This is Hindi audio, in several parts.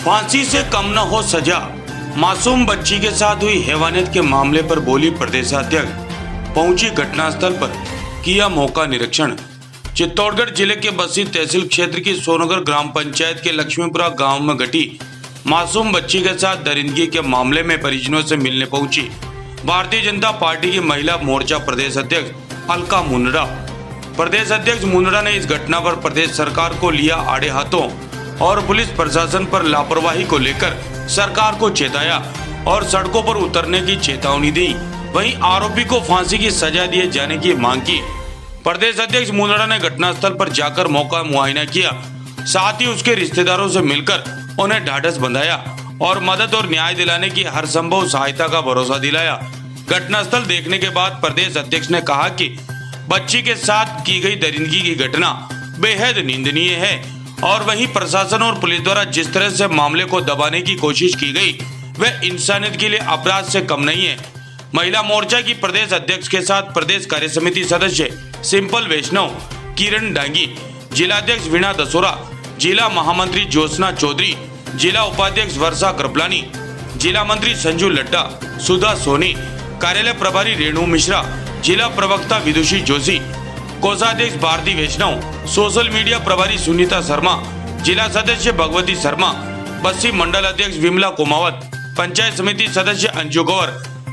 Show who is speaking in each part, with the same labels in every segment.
Speaker 1: फांसी से कम न हो सजा। मासूम बच्ची के साथ हुई हैवानियत के मामले पर बोली प्रदेशाध्यक्ष। पहुंची घटनास्थल पर किया मौका निरीक्षण। चित्तौड़गढ़ जिले के बस्सी तहसील क्षेत्र की सोनगर ग्राम पंचायत के लक्ष्मीपुरा गांव में घटी मासूम बच्ची के साथ दरिंदगी के मामले में परिजनों से मिलने पहुंची भारतीय जनता पार्टी की महिला मोर्चा प्रदेश अध्यक्ष अलका मुंदड़ा। प्रदेश अध्यक्ष मुंदड़ा ने इस घटना पर प्रदेश सरकार को लिया आड़े हाथों और पुलिस प्रशासन पर लापरवाही को लेकर सरकार को चेताया और सड़कों पर उतरने की चेतावनी दी। वहीं आरोपी को फांसी की सजा दिए जाने की मांग की। प्रदेश अध्यक्ष मुंदड़ा ने घटनास्थल पर जाकर मौका मुआयना किया, साथ ही उसके रिश्तेदारों से मिलकर उन्हें ढाढ़स बंधाया और मदद और न्याय दिलाने की हर संभव सहायता का भरोसा दिलाया। घटनास्थल देखने के बाद प्रदेश अध्यक्ष ने कहा कि बच्ची के साथ की गई दरिंदगी की घटना बेहद निंदनीय है और वहीं प्रशासन और पुलिस द्वारा जिस तरह से मामले को दबाने की कोशिश की गई वह इंसानियत के लिए अपराध से कम नहीं है। महिला मोर्चा की प्रदेश अध्यक्ष के साथ प्रदेश कार्य समिति सदस्य सिंपल वैष्णव, किरण डांगी, जिला अध्यक्ष वीणा दसोरा, जिला महामंत्री ज्योत्सना चौधरी, जिला उपाध्यक्ष वर्षा कृपलानी, जिला मंत्री संजू लड्डा, सुधा सोनी, कार्यालय प्रभारी रेणु मिश्रा, जिला प्रवक्ता विदुषी जोशी, कोषाध्यक्ष भारती वैष्णव, सोशल मीडिया प्रभारी सुनीता शर्मा, जिला सदस्य भगवती शर्मा, बस्सी मंडल अध्यक्ष विमला कुमावत, पंचायत समिति सदस्य अंजू गौर,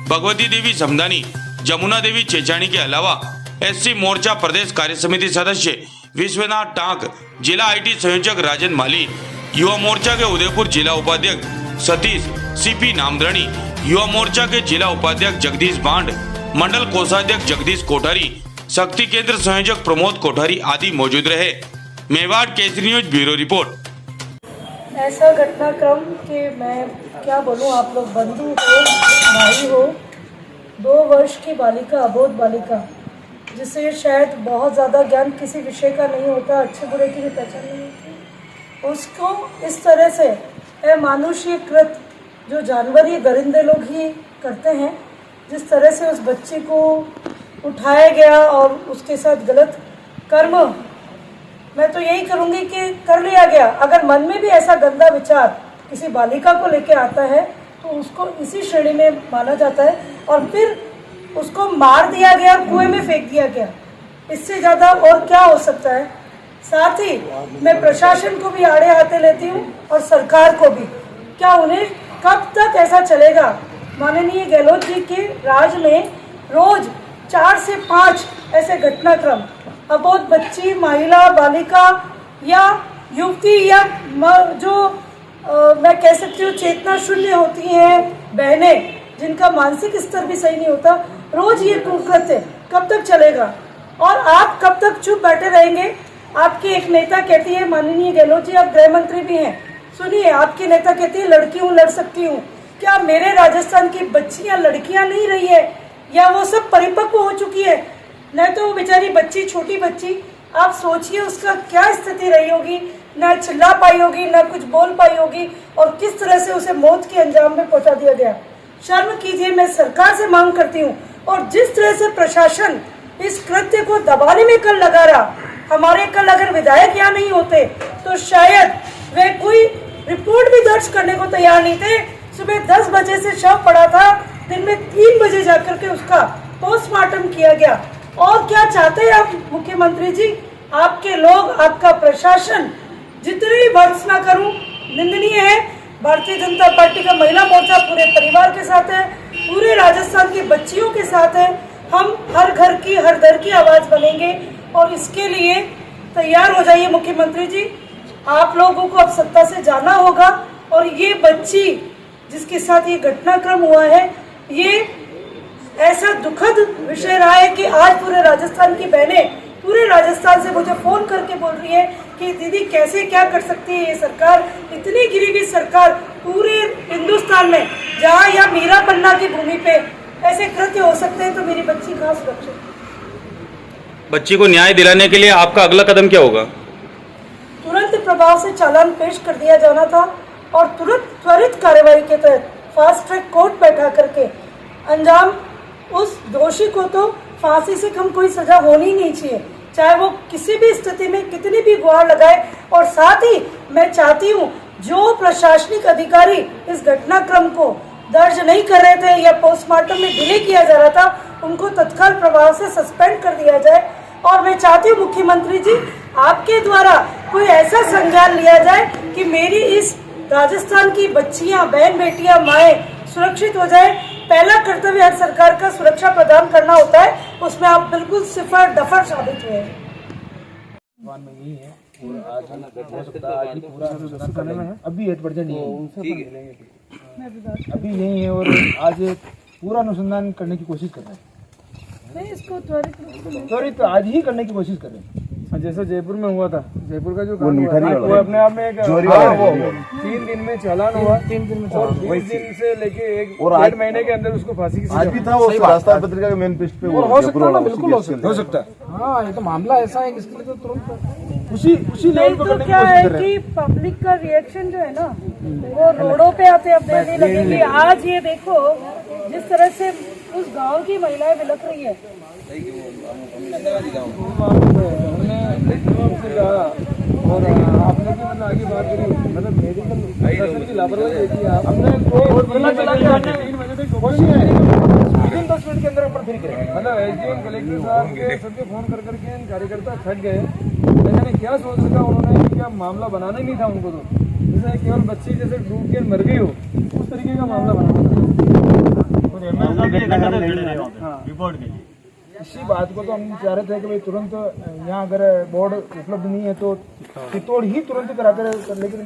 Speaker 1: भगवती देवी समदानी, जमुना देवी चेचानी के अलावा एससी मोर्चा प्रदेश कार्य समिति सदस्य विश्वनाथ टांक, जिला आईटी संयोजक राजन माली, युवा मोर्चा के उदयपुर जिला उपाध्यक्ष सतीश सीपी नामदरानी, युवा मोर्चा के जिला उपाध्यक्ष जगदीश बांड, मंडल कोषाध्यक्ष जगदीश कोठारी, शक्ति केंद्र संयोजक प्रमोद कोठारी आदि मौजूद रहे। Mewar Kesari news bureau report.
Speaker 2: ऐसा घटनाक्रम कि मैं क्या बोलूं, आप लोग बंधु हो, भाई हो, 2 वर्ष की बालिका, अबोध बालिका, जिसे शायद बहुत ज़्यादा ज्ञान किसी विषय का नहीं होता, अच्छे बुरे की भी पहचान नहीं होती, उसको इस तरह से अमानुषीय कृत जो जानवर ही दरिंदे लोग ही करते हैं, जिस तरह से उस बच्ची को उठाया गया और उसके साथ गलत कर्म, मैं तो यही करूँगी कि कर लिया गया। अगर मन में भी ऐसा गंदा विचार किसी बालिका को लेके आता है तो उसको इसी श्रेणी में माना जाता है और फिर उसको मार दिया गया, कुएं में फेंक दिया गया। इससे ज़्यादा और क्या हो सकता है। साथ ही मैं प्रशासन को भी आड़े हाथे लेती हूँ और सरकार को भी। क्या उन्हें कब तक ऐसा चलेगा। माननीय गहलोत जी के राज में रोज 4 से 5 ऐसे घटनाक्रम, अबोध बच्ची, महिला, बालिका या युवती या जो मैं कह सकती हूँ चेतना शून्य होती हैं बहनें, जिनका मानसिक स्तर भी सही नहीं होता, रोज ये कुकृत्य कब तक चलेगा और आप कब तक चुप बैठे रहेंगे। आपकी एक नेता कहती है, माननीय गहलोत जी आप गृह मंत्री भी हैं, सुनिए, आपकी नेता कहती है लड़की हूँ, लड़ सकती हूँ। क्या मेरे राजस्थान की बच्चियाँ लड़कियाँ नहीं रही है या वो सब परिपक्व हो चुकी है। न तो वो बेचारी बच्ची, छोटी बच्ची, आप सोचिए उसका क्या स्थिति रही होगी, न चिल्ला पाई होगी, न कुछ बोल पाई होगी और किस तरह से उसे मौत के अंजाम में पहुंचा दिया गया। शर्म कीजिए, मैं सरकार से मांग करती हूँ। और जिस तरह से प्रशासन इस कृत्य को दबाने में कल लगा रहा, हमारे कल अगर विधायक यहाँ नहीं होते तो शायद वे कोई रिपोर्ट भी दर्ज करने को तैयार नहीं थे। सुबह 10 बजे से शव पड़ा था, दिन में 3 बजे जाकर के उसका पोस्टमार्टम किया गया। और क्या चाहते हैं आप मुख्यमंत्री जी, आपके लोग, आपका प्रशासन, जितनी भी भर्त्सना करूं निंदनीय है। भारतीय जनता पार्टी का महिला मोर्चा पूरे परिवार के साथ है, पूरे राजस्थान की बच्चियों के साथ है। हम हर घर की, हर दर की आवाज बनेंगे और इसके लिए तैयार हो जाइए मुख्यमंत्री जी। आप लोगों को अब सत्ता से जाना होगा और ये बच्ची जिसके साथ ये घटनाक्रम हुआ है, ये ऐसा दुखद विषय रहा है कि आज पूरे राजस्थान की बहनें पूरे राजस्थान से मुझे फोन करके बोल रही है कि दीदी कैसे क्या कर सकती है ये सरकार, इतनी गिरी हुई सरकार पूरे हिंदुस्तान में, जहाँ या मीरा पन्ना की भूमि पे ऐसे कृत्य हो सकते हैं, तो मेरी बच्ची कहाँ सुरक्षित।
Speaker 1: बच्ची को न्याय दिलाने के लिए आपका अगला कदम क्या होगा।
Speaker 2: तुरंत प्रभाव से चालान पेश कर दिया जाना था और तुरंत त्वरित कार्रवाई के तहत फास्ट ट्रैक कोर्ट बैठा करके अंजाम, उस दोषी को तो फांसी से कम कोई सजा होनी नहीं चाहिए, चाहे वो किसी भी स्थिति में कितनी भी गुहार लगाए। और साथ ही मैं चाहती हूँ जो प्रशासनिक अधिकारी इस घटनाक्रम को दर्ज नहीं कर रहे थे या पोस्टमार्टम में डिले किया जा रहा था, उनको तत्काल प्रभाव से सस्पेंड कर दिया जाए। और मैं चाहती हूँ मुख्यमंत्री जी, आपके द्वारा कोई ऐसा संज्ञान लिया जाए कि मेरी इस राजस्थान की बच्चियां, बहन बेटियां, माएँ सुरक्षित हो जाए। पहला कर्तव्य हर सरकार का सुरक्षा प्रदान करना होता है, उसमें आप बिल्कुल सिफर डफर साबित हुए हैं।
Speaker 3: यही है और आज हो सकता है आज भी पूरा अनुसंधान करने में है, अभी 8% नहीं है, अभी यही है और आज पूरा अनुसंधान करने की कोशिश कर रहे हैं।
Speaker 2: मैं इसको
Speaker 3: त्वरित आज ही करने की कोशिश कर रहे हैं।
Speaker 4: जैसे जयपुर में हुआ था, जयपुर का जो
Speaker 5: वो निठरी वाला
Speaker 4: वो अपने आप में एक वो 3 दिन में चालान हुआ,
Speaker 3: 3 दिन में
Speaker 4: और 20 दिन से लेके एक
Speaker 5: और
Speaker 4: 1.5 महीने के अंदर उसको फांसी की
Speaker 5: आज भी था वो रास्ता पत्रिका के मेन पेज पे वो
Speaker 3: हो सकता
Speaker 5: जयपुर
Speaker 3: है ना,
Speaker 5: वाला
Speaker 3: बिल्कुल हो सकता है। हाँ, ये तो मामला ऐसा है कि इसके लिए तो तुरंत उसी लेवल पर
Speaker 2: तो
Speaker 3: करने की
Speaker 2: क्या
Speaker 3: कोशिश
Speaker 2: है
Speaker 3: कर रहे हैं।
Speaker 2: कि पब्लिक का रिएक्शन जो है ना, वो रोडों पे आते अब देने लगेंगे। आज ये देखो जिस तरह से उस गांव की महिलाएं बिलख रही है।
Speaker 4: और आपने भी मतलब आगे बात करी, मतलब मेडिकल प्रशासन की लापरवाही देखी आप हमने 3 बजे तक
Speaker 3: विदिन 10 मिनट के अंदर अपन फिर करेंगे।
Speaker 4: मतलब एसडीएम कलेक्टर साहब के सबके फोन कर करके कार्यकर्ता थक गए। मैंने क्या सोच रखा उन्होंने कि क्या मामला बनाना ही नहीं था उनको, तो जैसे केवल बच्ची जैसे डूब के मर गई हो उस तरीके का मामला बनाना था। इसी बात को तो हम चाह रहे थे कि भाई तुरंत यहाँ अगर बोर्ड उपलब्ध नहीं है तो चित्तौड़ ही तुरंत कराते रहे, लेकिन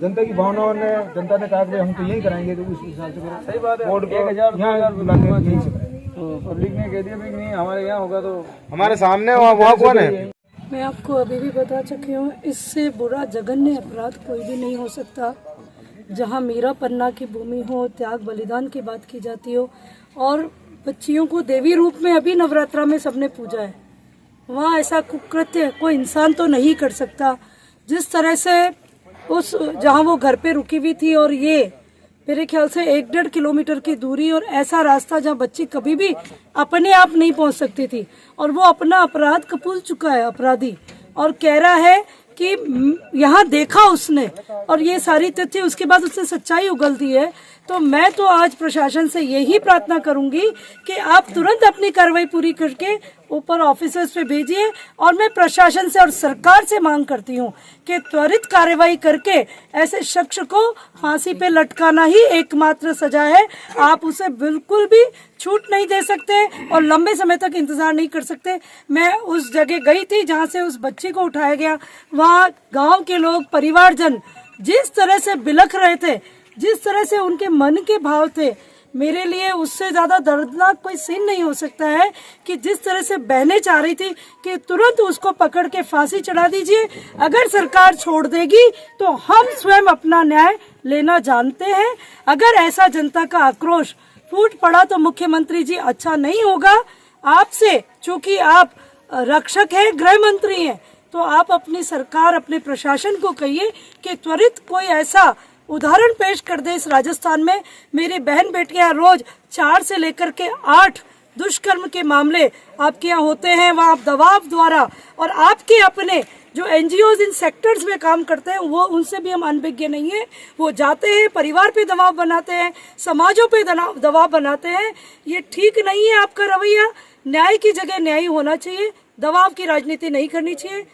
Speaker 4: जनता की भावनाओं ने, जनता ने कहा कि भाई हम तो यही कराएंगे, तो उस हिसाब से सही बात है,
Speaker 3: बोर्ड
Speaker 4: 1000
Speaker 3: यहाँ बुलाते हैं, यही से
Speaker 4: तो पब्लिक ने कह दिया भाई नहीं हमारे यहाँ होगा तो
Speaker 5: हमारे सामने वहाँ कौन है?
Speaker 2: मैं आपको अभी भी बता चुकी हूँ, इससे बुरा जघन्य अपराध कोई भी नहीं हो सकता। जहाँ मीरा पन्ना की भूमि हो, त्याग बलिदान की बात की जाती हो, और बच्चियों को देवी रूप में अभी नवरात्रा में सबने पूजा है, वहाँ ऐसा कुकृत्य कोई इंसान तो नहीं कर सकता। जिस तरह से उस जहाँ वो घर पे रुकी हुई थी, और ये मेरे ख्याल से 1-1.5 किलोमीटर की दूरी, और ऐसा रास्ता जहाँ बच्ची कभी भी अपने आप नहीं पहुँच सकती थी, और वो अपना अपराध कबूल चुका है अपराधी, और कह रहा है कि यहाँ देखा उसने, और ये सारी तथ्य उसके बाद उसने सच्चाई उगल दी है। तो मैं तो आज प्रशासन से यही प्रार्थना करूंगी कि आप तुरंत अपनी कार्रवाई पूरी करके ऊपर ऑफिसर्स पे भेजिए, और मैं प्रशासन से और सरकार से मांग करती हूँ कि त्वरित कार्रवाई करके ऐसे शख्स को फांसी पे लटकाना ही एकमात्र सजा है। आप उसे बिल्कुल भी छूट नहीं दे सकते और लंबे समय तक इंतजार नहीं कर सकते। मैं उस जगह गई थी जहाँ से उस बच्ची को उठाया गया, वहाँ गाँव के लोग, परिवारजन जिस तरह से बिलख रहे थे, जिस तरह से उनके मन के भाव थे, मेरे लिए उससे ज्यादा दर्दनाक कोई सीन नहीं हो सकता है कि जिस तरह से बहनें चाह रही थी कि तुरंत उसको पकड़ के फांसी चढ़ा दीजिए। अगर सरकार छोड़ देगी तो हम स्वयं अपना न्याय लेना जानते हैं। अगर ऐसा जनता का आक्रोश फूट पड़ा तो मुख्यमंत्री जी अच्छा नहीं होगा। आपसे, चूंकि आप रक्षक हैं, गृह मंत्री हैं, तो आप अपनी सरकार, अपने प्रशासन को कहिए कि त्वरित कोई ऐसा उदाहरण पेश कर दे। इस राजस्थान में मेरी बहन बेटियां रोज 4 से लेकर के 8 दुष्कर्म के मामले आपके यहाँ होते हैं। वहाँ आप दबाव द्वारा, और आपके अपने जो एनजीओज इन सेक्टर्स में काम करते हैं, वो उनसे भी हम अनभिज्ञ नहीं है। वो जाते हैं, परिवार पे दबाव बनाते हैं, समाजों पे दबाव बनाते हैं। ये ठीक नहीं है आपका रवैया। न्याय की जगह न्याय होना चाहिए, दबाव की राजनीति नहीं करनी चाहिए।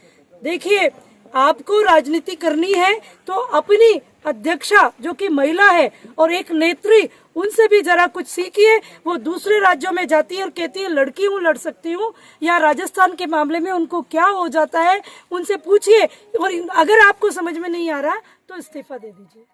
Speaker 2: देखिए, आपको राजनीति करनी है तो अपनी अध्यक्षा जो कि महिला है और एक नेत्री, उनसे भी जरा कुछ सीखिए। वो दूसरे राज्यों में जाती है और कहती है लड़की हूँ, लड़ सकती हूँ। या राजस्थान के मामले में उनको क्या हो जाता है, उनसे पूछिए, और अगर आपको समझ में नहीं आ रहा तो इस्तीफा दे दीजिए।